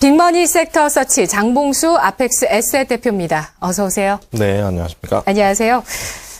빅머니 섹터 서치 장봉수 아펙스 에셋 대표입니다. 어서 오세요. 네, 안녕하십니까. 안녕하세요.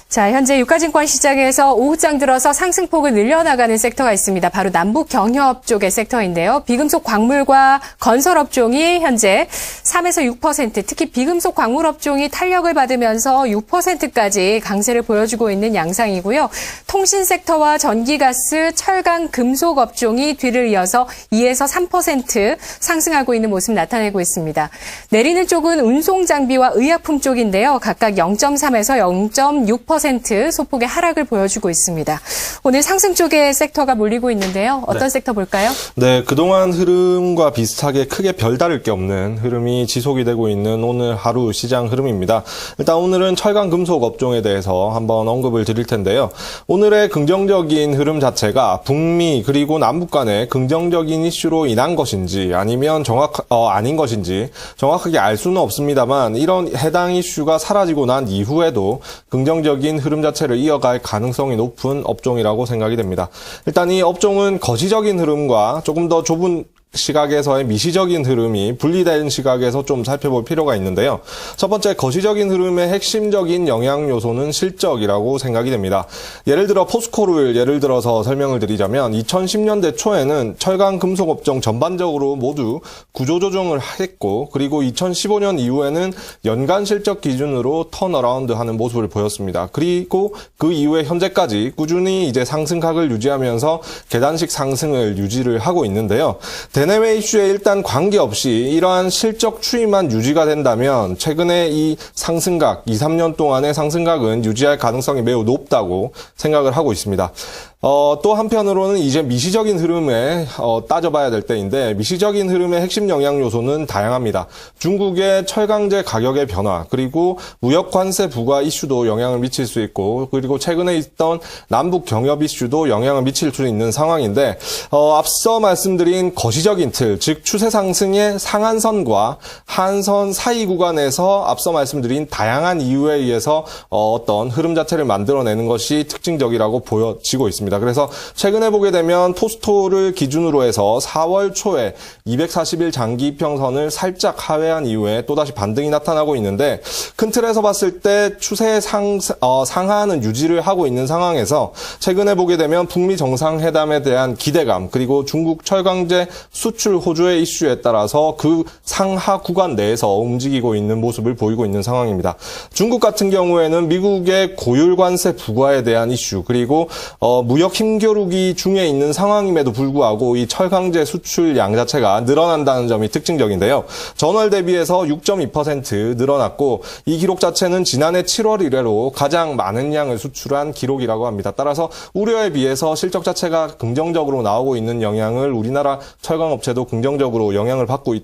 자, 현재 유가증권 시장에서 오후장 들어서 상승폭을 늘려나가는 섹터가 있습니다. 바로 남북 경협 쪽의 섹터인데요. 비금속 광물과 건설 업종이 현재 3에서 6%, 특히 비금속 광물 업종이 탄력을 받으면서 6%까지 강세를 보여주고 있는 양상이고요. 통신 섹터와 전기가스, 철강, 금속 업종이 뒤를 이어서 2에서 3% 상승하고 있는 모습 나타내고 있습니다. 내리는 쪽은 운송 장비와 의약품 쪽인데요. 각각 0.3에서 0.6% 소폭의 하락을 보여주고 있습니다. 오늘 상승 쪽의 섹터가 몰리고 있는데요. 어떤 섹터 볼까요? 네, 그동안 흐름과 비슷하게 크게 별다를 게 없는 흐름이 지속이 되고 있는 오늘 하루 시장 흐름입니다. 일단 오늘은 철강 금속 업종에 대해서 한번 언급을 드릴 텐데요. 오늘의 긍정적인 흐름 자체가 북미 그리고 남북 간의 긍정적인 이슈로 인한 것인지 아니면 아닌 것인지 정확하게 알 수는 없습니다만 이런 해당 이슈가 사라지고 난 이후에도 긍정적인 흐름 자체를 이어갈 가능성이 높은 업종이라고 생각이 됩니다. 일단 이 업종은 거시적인 흐름과 조금 더 좁은 시각에서의 미시적인 흐름이 분리된 시각에서 좀 살펴볼 필요가 있는데요. 첫 번째 거시적인 흐름의 핵심적인 영향 요소는 실적이라고 생각이 됩니다. 예를 들어 포스코를 예를 들어서 설명을 드리자면 2010년대 초에는 철강 금속 업종 전반적으로 모두 구조조정을 했고 그리고 2015년 이후에는 연간 실적 기준으로 턴어라운드 하는 모습을 보였습니다. 그리고 그 이후에 현재까지 꾸준히 이제 상승각을 유지하면서 계단식 상승을 유지를 하고 있는데요. 대내외 이슈에 일단 관계없이 이러한 실적 추이만 유지가 된다면 최근에 이 상승각, 2, 3년 동안의 상승각은 유지할 가능성이 매우 높다고 생각을 하고 있습니다. 또 한편으로는 이제 미시적인 흐름에 따져봐야 될 때인데 미시적인 흐름의 핵심 영향 요소는 다양합니다. 중국의 철강제 가격의 변화 그리고 무역 관세 부과 이슈도 영향을 미칠 수 있고 그리고 최근에 있던 남북 경협 이슈도 영향을 미칠 수 있는 상황인데 앞서 말씀드린 거시적인 틀, 즉 추세 상승의 상한선과 한선 사이 구간에서 앞서 말씀드린 다양한 이유에 의해서 어떤 흐름 자체를 만들어내는 것이 특징적이라고 보여지고 있습니다. 그래서 최근에 보게 되면 포스토를 기준으로 해서 4월 초에 240일 장기 이평선을 살짝 하회한 이후에 또다시 반등이 나타나고 있는데 큰 틀에서 봤을 때 추세 상하는 유지를 하고 있는 상황에서 최근에 보게 되면 북미 정상회담에 대한 기대감 그리고 중국 철강제 수출 호조의 이슈에 따라서 그 상하 구간 내에서 움직이고 있는 모습을 보이고 있는 상황입니다. 중국 같은 경우에는 미국의 고율 관세 부과에 대한 이슈 그리고 무역 힘겨루기 중에 있는 상황임에도 불구하고 이 철강제 수출량 자체가 늘어난다는 점이 특징적인데요. 전월 대비해서 6.2% 늘어났고 이 기록 자체는 지난해 7월 이래로 가장 많은 양을 수출한 기록이라고 합니다. 따라서 우려에 비해서 실적 자체가 긍정적으로 나오고 있는 영향을 우리나라 철강업체도 긍정적으로 영향을 받고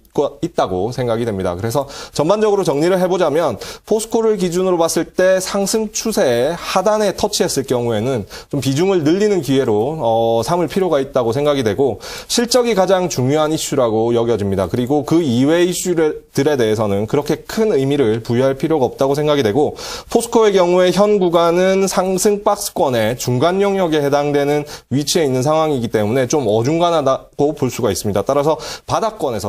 있다고 생각이 됩니다. 그래서 전반적으로 정리를 해보자면 포스코를 기준으로 봤을 때 상승 추세의 하단에 터치했을 경우에는 좀 비중을 늘리는 기회로 삼을 필요가 있다고 생각이 되고 실적이 가장 중요한 이슈라고 여겨집니다. 그리고 그 이외의 이슈들에 대해서는 그렇게 큰 의미를 부여할 필요가 없다고 생각이 되고 포스코의 경우에 현 구간은 상승 박스권의 중간 영역에 해당되는 위치에 있는 상황이기 때문에 좀 어중간하다고 볼 수가 있습니다. 따라서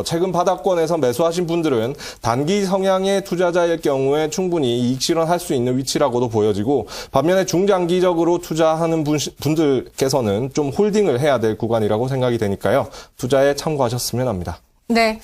최근 바닥권에서 매수하신 분들은 단기 성향의 투자자일 경우에 충분히 이익 실현할 수 있는 위치라고도 보여지고 반면에 중장기적으로 투자하는 분들께서는 좀 홀딩을 해야 될 구간이라고 생각이 되니까요. 투자에 참고하셨으면 합니다. 네.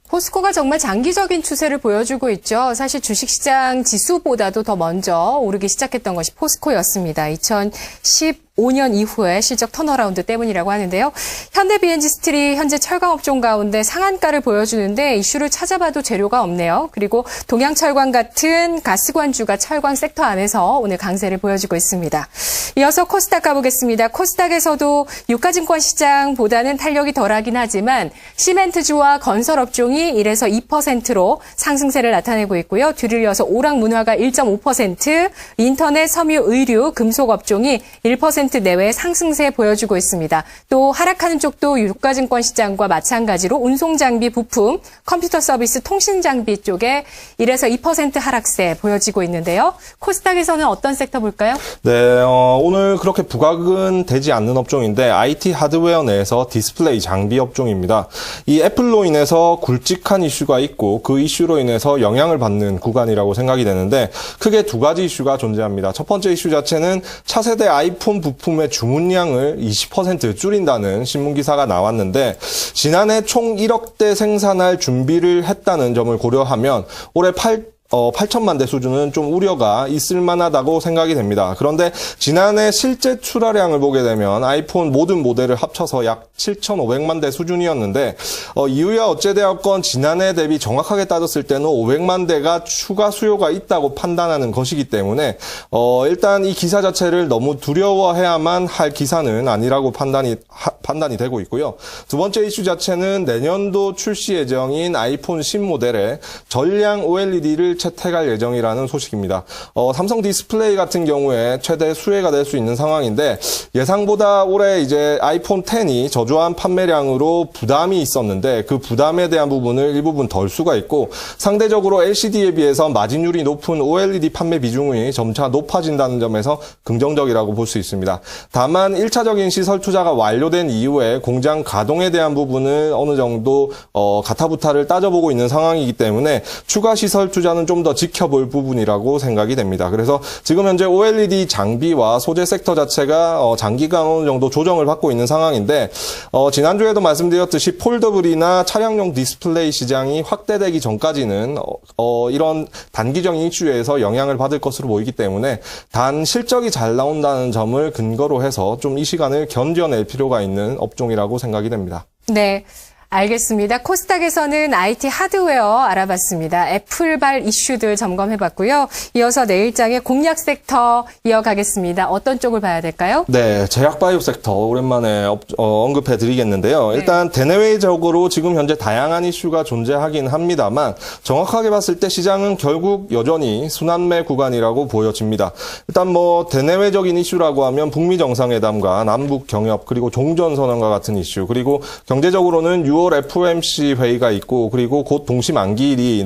포스코가 정말 장기적인 추세를 보여주고 있죠. 사실 주식시장 지수보다도 더 먼저 오르기 시작했던 것이 포스코였습니다. 2015년 이후에 실적 턴어라운드 때문이라고 하는데요. 현대 BNG 스틸이 현재 철강업종 가운데 상한가를 보여주는데 이슈를 찾아봐도 재료가 없네요. 그리고 동양철강 같은 가스관주가 철강 섹터 안에서 오늘 강세를 보여주고 있습니다. 이어서 코스닥 가보겠습니다. 코스닥에서도 유가증권 시장보다는 탄력이 덜하긴 하지만 시멘트주와 건설업종이 1에서 2%로 상승세를 나타내고 있고요. 뒤를 이어서 오락문화가 1.5%, 인터넷, 섬유, 의류, 금속업종이 1% 2% 내외의 상승세 보여주고 있습니다. 또 하락하는 쪽도 유가증권 시장과 마찬가지로 운송장비, 부품, 컴퓨터 서비스, 통신장비 쪽에 1에서 2% 하락세 보여지고 있는데요. 코스닥에서는 어떤 섹터 볼까요? 네, 오늘 그렇게 부각은 되지 않는 업종인데 IT 하드웨어 내에서 디스플레이 장비 업종입니다. 이 애플로 인해서 굵직한 이슈가 있고 그 이슈로 인해서 영향을 받는 구간이라고 생각이 되는데 크게 두 가지 이슈가 존재합니다. 첫 번째 이슈 자체는 차세대 아이폰 부품의 주문량을 20% 줄인다는 신문기사가 나왔는데 지난해 총 1억 대 생산할 준비를 했다는 점을 고려하면 올해 8천만 대 수준은 좀 우려가 있을 만하다고 생각이 됩니다. 그런데 지난해 실제 출하량을 보게 되면 아이폰 모든 모델을 합쳐서 약 7,500만 대 수준이었는데 이유야 어찌되었건 지난해 대비 정확하게 따졌을 때는 500만 대가 추가 수요가 있다고 판단하는 것이기 때문에 일단 이 기사 자체를 너무 두려워해야만 할 기사는 아니라고 판단이 되고 있고요. 두 번째 이슈 자체는 내년도 출시 예정인 아이폰 신모델에 전량 OLED를 채택할 예정이라는 소식입니다. 삼성 디스플레이 같은 경우에 최대 수혜가 될 수 있는 상황인데 예상보다 올해 이제 아이폰 X이 저조한 판매량으로 부담이 있었는데 그 부담에 대한 부분을 일부분 덜 수가 있고 상대적으로 LCD에 비해서 마진율이 높은 OLED 판매 비중이 점차 높아진다는 점에서 긍정적이라고 볼 수 있습니다. 다만 1차적인 시설 투자가 완료된 이후에 공장 가동에 대한 부분을 어느 정도 가타부타를 따져보고 있는 상황이기 때문에 추가 시설 투자는 좀 더 지켜볼 부분이라고 생각이 됩니다. 그래서 지금 현재 OLED 장비와 소재 섹터 자체가 장기간 어느 정도 조정을 받고 있는 상황인데 지난주에도 말씀드렸듯이 폴더블이나 차량용 디스플레이 시장이 확대되기 전까지는 이런 단기적인 이슈에서 영향을 받을 것으로 보이기 때문에 단 실적이 잘 나온다는 점을 근거로 해서 좀 이 시간을 견뎌낼 필요가 있는 업종이라고 생각이 됩니다. 네. 알겠습니다. 코스닥에서는 IT 하드웨어 알아봤습니다. 애플발 이슈들 점검해봤고요. 이어서 내일장의 공략 섹터 이어가겠습니다. 어떤 쪽을 봐야 될까요? 네, 제약바이오 섹터 오랜만에 언급해드리겠는데요. 일단 대내외적으로 지금 현재 다양한 이슈가 존재하긴 합니다만 정확하게 봤을 때 시장은 결국 여전히 순환매 구간이라고 보여집니다. 일단 대내외적인 이슈라고 하면 북미 정상회담과 남북 경협 그리고 종전선언과 같은 이슈 그리고 경제적으로는 6월 FOMC 회의가 있고 그리고 곧 동시만기일이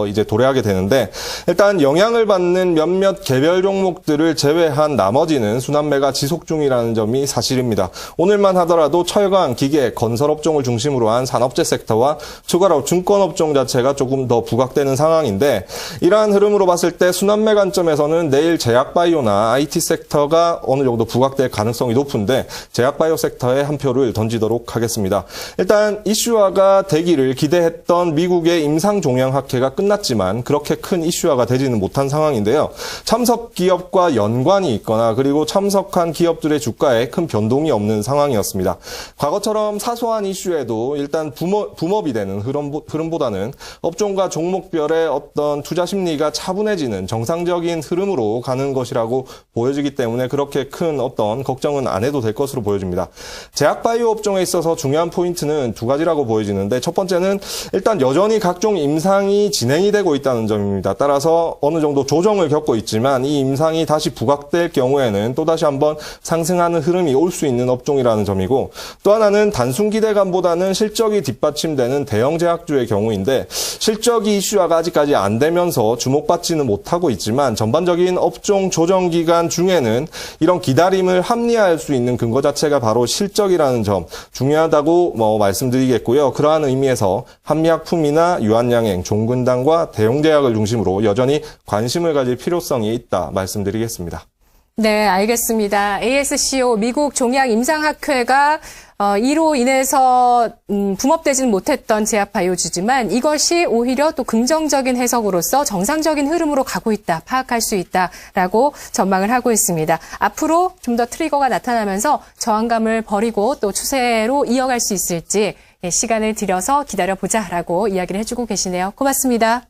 이제 도래하게 되는데 일단 영향을 받는 몇몇 개별 종목들을 제외한 나머지는 순환매가 지속 중이라는 점이 사실입니다. 오늘만 하더라도 철강, 기계, 건설업종을 중심으로 한 산업재 섹터와 추가로 증권업종 자체가 조금 더 부각되는 상황인데 이러한 흐름으로 봤을 때 순환매 관점에서는 내일 제약바이오나 IT 섹터가 어느 정도 부각될 가능성이 높은데 제약바이오 섹터에 한 표를 던지도록 하겠습니다. 일단 이슈화가 되기를 기대했던 미국의 임상종양학회가 끝났지만 그렇게 큰 이슈화가 되지는 못한 상황인데요. 참석 기업과 연관이 있거나 그리고 참석한 기업들의 주가에 큰 변동이 없는 상황이었습니다. 과거처럼 사소한 이슈에도 일단 붐업이 되는 흐름보다는 업종과 종목별의 어떤 투자 심리가 차분해지는 정상적인 흐름으로 가는 것이라고 보여지기 때문에 그렇게 큰 어떤 걱정은 안 해도 될 것으로 보여집니다. 제약바이오 업종에 있어서 중요한 포인트는 두 가지라고 보여지는데 첫 번째는 일단 여전히 각종 임상이 진행이 되고 있다는 점입니다. 따라서 어느 정도 조정을 겪고 있지만 이 임상이 다시 부각될 경우에는 또다시 한번 상승하는 흐름이 올 수 있는 업종이라는 점이고 또 하나는 단순 기대감보다는 실적이 뒷받침되는 대형 제약주의 경우인데 실적이 이슈화가 아직까지 안 되면서 주목받지는 못하고 있지만 전반적인 업종 조정 기간 중에는 이런 기다림을 합리화할 수 있는 근거 자체가 바로 실적이라는 점 중요하다고 말씀드리겠고요. 그러한 의미에서 한미약품이나 유한양행, 종근당과 대형제약을 중심으로 여전히 관심을 가질 필요성이 있다 말씀드리겠습니다. 네, 알겠습니다. ASCO 미국 종양 임상학회가 이로 인해서 붐업되지는 못했던 제약바이오주지만 이것이 오히려 또 긍정적인 해석으로서 정상적인 흐름으로 가고 있다, 파악할 수 있다라고 전망을 하고 있습니다. 앞으로 좀 더 트리거가 나타나면서 저항감을 버리고 또 추세로 이어갈 수 있을지 시간을 들여서 기다려보자라고 이야기를 해주고 계시네요. 고맙습니다.